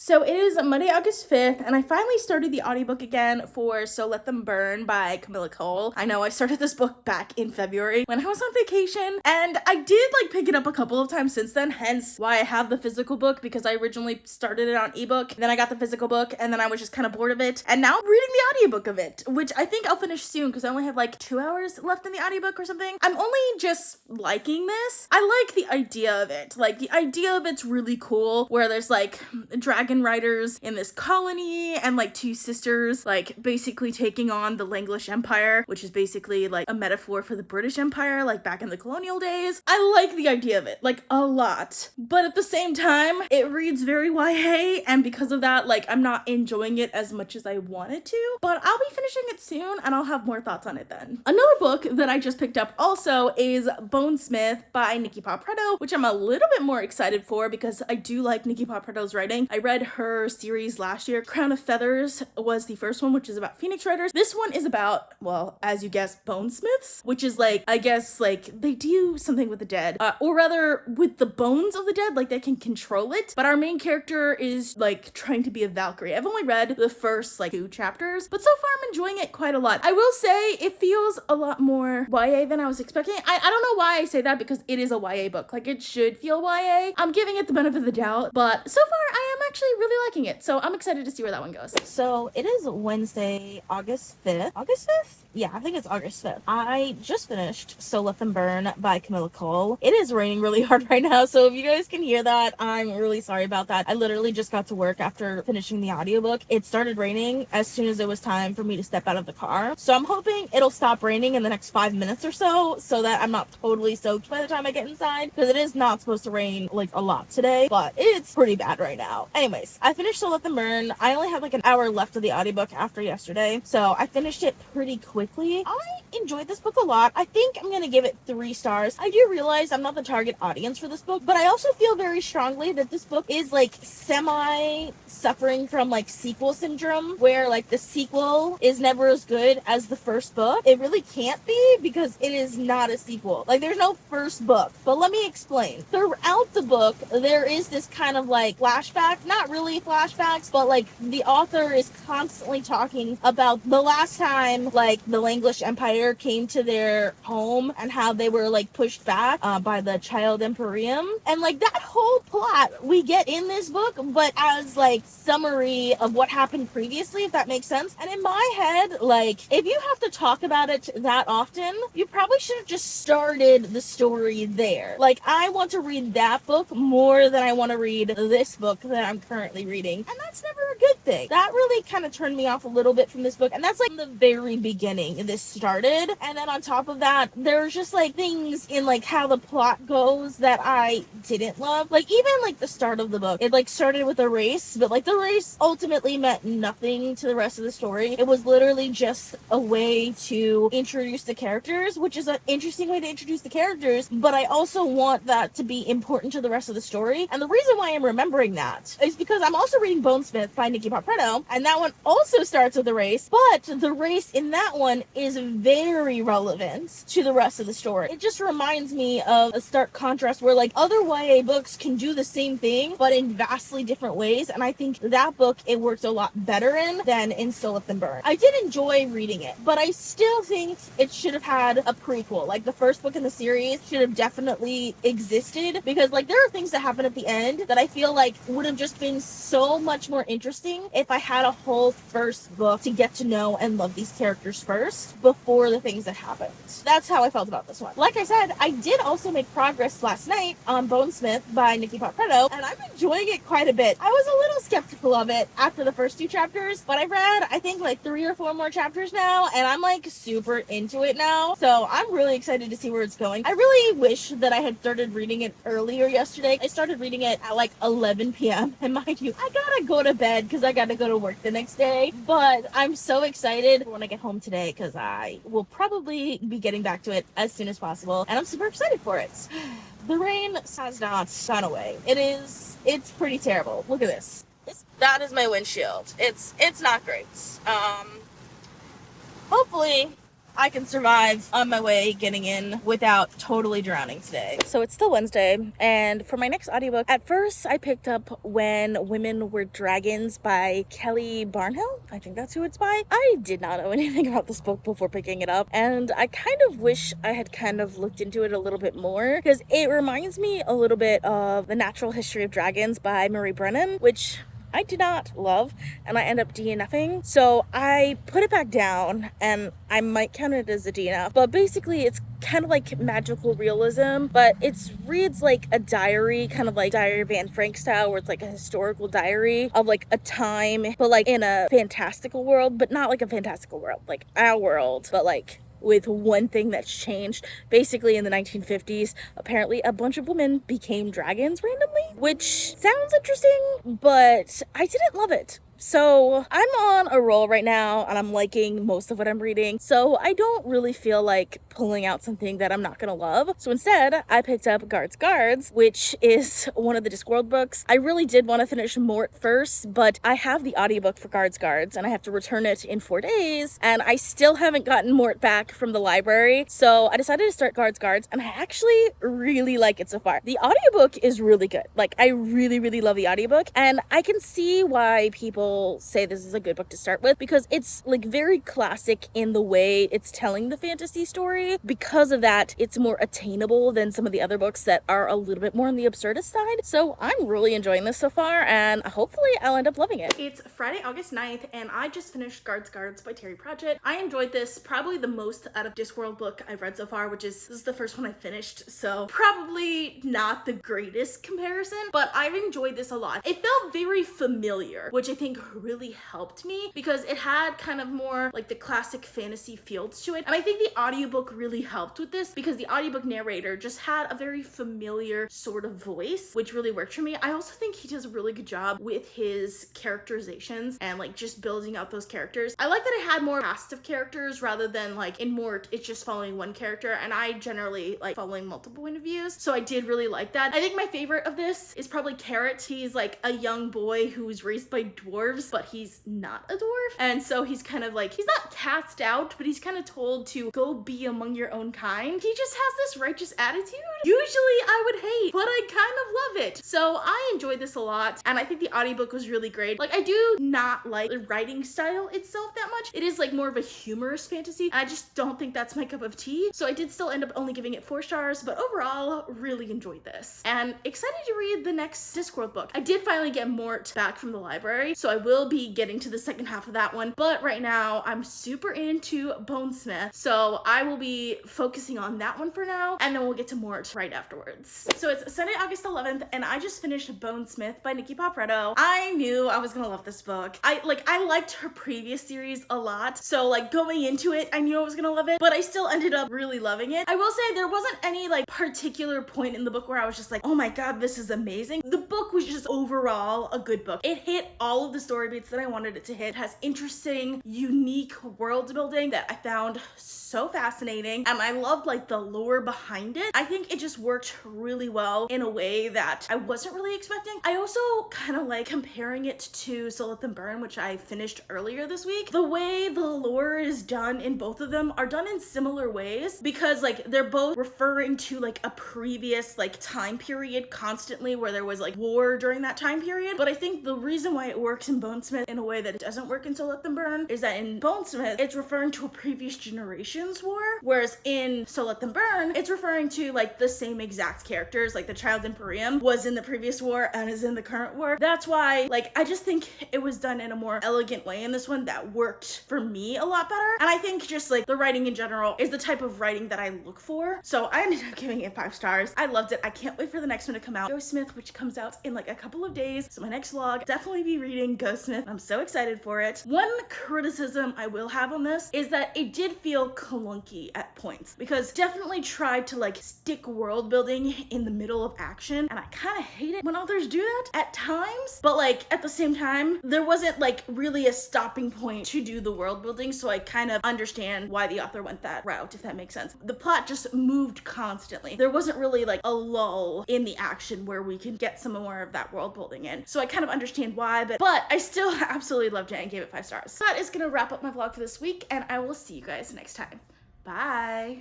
So it is Monday, August 5th, and I finally started the audiobook again for So Let Them Burn by Kamilah. I know I started this book back in February when I was on vacation, and I did pick it up a couple of times since then, hence why I have the physical book, because I originally started it on ebook, then I got the physical book, and then I was just kind of bored of it, and now I'm reading the audiobook of it, which I think I'll finish soon because I only have 2 hours left in the audiobook or something. I'm only just liking this. I like the idea of it. The idea of it's really cool, where there's dragon riders in this colony and two sisters basically taking on the Langlish Empire, which is basically a metaphor for the British Empire back in the colonial days. I like the idea of it a lot, but at the same time it reads very YA, and because of that I'm not enjoying it as much as I wanted to, but I'll be finishing it soon and I'll have more thoughts on it then. Another book that I just picked up also is Bonesmith by Nicki Preto, which I'm a little bit more excited for because I do like Nicki Preto's writing. I read her series last year. Crown of Feathers was the first one, which is about Phoenix Riders. This one is about, well, as you guessed, Bonesmiths, which is I guess they do something with the dead, or rather with the bones of the dead, they can control it. But our main character is trying to be a Valkyrie. I've only read the first 2 chapters, but so far I'm enjoying it quite a lot. I will say it feels a lot more YA than I was expecting. I don't know why I say that, because it is a YA book. It should feel YA. I'm giving it the benefit of the doubt, but so far I am actually really liking it. So I'm excited to see where that one goes. So it is Wednesday, August 5th. August 5th? Yeah, I think it's August 5th. I just finished So Let Them Burn by Kamilah. It is raining really hard right now, so if you guys can hear that, I'm really sorry about that. I literally just got to work after finishing the audiobook. It started raining as soon as it was time for me to step out of the car. So I'm hoping it'll stop raining in the next 5 minutes or so that I'm not totally soaked by the time I get inside, because it is not supposed to rain a lot today, but it's pretty bad right now. Anyways, I finished So Let Them Burn. I only have an hour left of the audiobook after yesterday, so I finished it pretty quickly. I enjoyed this book a lot. I think I'm gonna give it 3 stars. I do realize I'm not the target audience for this book, but I also feel very strongly that this book is semi suffering from sequel syndrome, where the sequel is never as good as the first book. It really can't be, because it is not a sequel. There's no first book. But let me explain. Throughout the book, there is this kind of flashback, not really flashbacks, but the author is constantly talking about the last time the Langlish Empire came to their home and how they were pushed back by the Child Emporium, and that whole plot we get in this book, but as summary of what happened previously, if that makes sense. And in my head, if you have to talk about it that often, you probably should have just started the story there. I want to read that book more than I want to read this book that I'm currently reading, and that's never a good thing. That really kind of turned me off a little bit from this book, and that's the very beginning this started. And then on top of that, there's just things in how the plot goes that I didn't love. Even the start of the book, it started with a race, but the race ultimately meant nothing to the rest of the story. It was literally just a way to introduce the characters, which is an interesting way to introduce the characters, but I also want that to be important to the rest of the story. And the reason why I'm remembering that is because I'm also reading Bonesmith by Nicki Preto, and that one also starts with a race, but the race in that one is very relevant to the rest of the story. It just reminds me of a stark contrast where other YA books can do the same thing but in vastly different ways, and I think that book it worked a lot better than in So Let Them Burn. I did enjoy reading it, but I still think it should have had a prequel. The first book in the series should have definitely existed, because there are things that happen at the end that I feel would have just been so much more interesting if I had a whole first book to get to know and love these characters first before the things that happened. That's how I felt about this one. Like I said, I did also make progress last night on Bonesmith by Nicki Preto, and I'm enjoying it quite a bit. I was a little skeptical of it after the first 2 chapters, but I read I think 3 or 4 more chapters now, and I'm super into it now, so I'm really excited to see where it's going. I really wish that I had started reading it earlier yesterday. I started reading it at 11 p.m. and mind you, I gotta go to bed because I gotta go to work the next day, but I'm so excited when I get home today because I will probably be getting back to it as soon as possible, and I'm super excited for it. The rain has not gone away. It's pretty terrible. Look at this. That is my windshield. It's not great. Hopefully I can survive on my way getting in without totally drowning today. So it's still Wednesday, and for my next audiobook, at first I picked up When Women Were Dragons by Kelly Barnhill. I think that's who it's by. I did not know anything about this book before picking it up, and I kind of wish I had kind of looked into it a little bit more, because it reminds me a little bit of The Natural History of Dragons by Marie Brennan, which I did not love, and I end up DNFing. So I put it back down, and I might count it as a DNF, but basically it's kind of like magical realism, but it reads like a diary, kind of like Diary of Anne Frank style, where it's like a historical diary of like a time, but like in a fantastical world, but not like a fantastical world, like our world, but like with one thing that's changed. Basically, in the 1950s, apparently a bunch of women became dragons randomly, which sounds interesting, but I didn't love it. So I'm on a roll right now, and I'm liking most of what I'm reading, so I don't really feel like pulling out something that I'm not gonna love. So instead, I picked up Guards, which is one of the Discworld books. I really did want to finish Mort first, but I have the audiobook for Guards, and I have to return it in 4 days, and I still haven't gotten Mort back from the library, so I decided to start Guards, and I actually really like it so far. The audiobook is really good. Like, I really love the audiobook, and I can see why people say this is a good book to start with, because it's like very classic in the way it's telling the fantasy story. Because of that, it's more attainable than some of the other books that are a little bit more on the absurdist side. So I'm really enjoying this so far, and hopefully I'll end up loving it. It's Friday, August 9th, and I just finished Guards by Terry Prachett. I enjoyed this probably the most out of Discworld book I've read so far, which is, this is the first one I finished, so probably not the greatest comparison, but I've enjoyed this a lot. It felt very familiar, which I think really helped me, because it had kind of more like the classic fantasy feels to it, and I think the audiobook really helped with this, because the audiobook narrator just had a very familiar sort of voice, which really worked for me. I also think he does a really good job with his characterizations and like just building out those characters. I like that it had more cast of characters rather than like in Mort it's just following one character, and I generally like following multiple point of views, so I did really like that. I think my favorite of this is probably Carrot. He's like a young boy who was raised by dwarves, but he's not a dwarf, and so he's kind of like, he's not cast out, but he's kind of told to go be among your own kind. He just has this righteous attitude. Usually I would hate, but I kind of love it. So I enjoyed this a lot, and I think the audiobook was really great. Like, I do not like the writing style itself that much. It is like more of a humorous fantasy. I just don't think that's my cup of tea, so I did still end up only giving it 4 stars, but overall really enjoyed this, and excited to read the next Discworld book. I did finally get Mort back from the library, so I will be getting to the second half of that one, but right now I'm super into Bonesmith, so I will be focusing on that one for now, and then we'll get to Mort right afterwards. So it's Sunday, August 11th, and I just finished Bonesmith by Nicki Preto. I knew I was gonna love this book. I liked her previous series a lot, so like going into it, I knew I was gonna love it, but I still ended up really loving it. I will say there wasn't any like particular point in the book where I was just like, oh my god, this is amazing. The book was just overall a good book. It hit all of the story beats that I wanted it to hit. It has interesting, unique world building that I found so fascinating, and I loved like the lore behind it. I think it just worked really well in a way that I wasn't really expecting. I also kind of like comparing it to So Let Them Burn, which I finished earlier this week. The way the lore is done in both of them are done in similar ways, because like they're both referring to like a previous like time period constantly where there was like war during that time period. But I think the reason why it works in Bonesmith in a way that it doesn't work in So Let Them Burn is that in Bonesmith it's referring to a previous generation's war, whereas in So Let Them Burn it's referring to like the same exact characters. Like the child in Imperium was in the previous war and is in the current war. That's why like I just think it was done in a more elegant way in this one that worked for me a lot better, and I think just like the writing in general is the type of writing that I look for, so I ended up giving it 5 stars. I loved it. I can't wait for the next one to come out, Bonesmith, which comes out in like a couple of days, so my next vlog definitely be reading Bonesmith. I'm so excited for it. One criticism I will have on this is that it did feel clunky at points, because definitely tried to like stick world building in the middle of action, and I kind of hate it when authors do that at times, but like at the same time there wasn't like really a stopping point to do the world building, so I kind of understand why the author went that route, if that makes sense. The plot just moved constantly. There wasn't really like a lull in the action where we can get some more of that world building in, so I kind of understand why, but I still absolutely loved it and gave it 5 stars. So that is gonna wrap up my vlog for this week, and I will see you guys next time. Bye.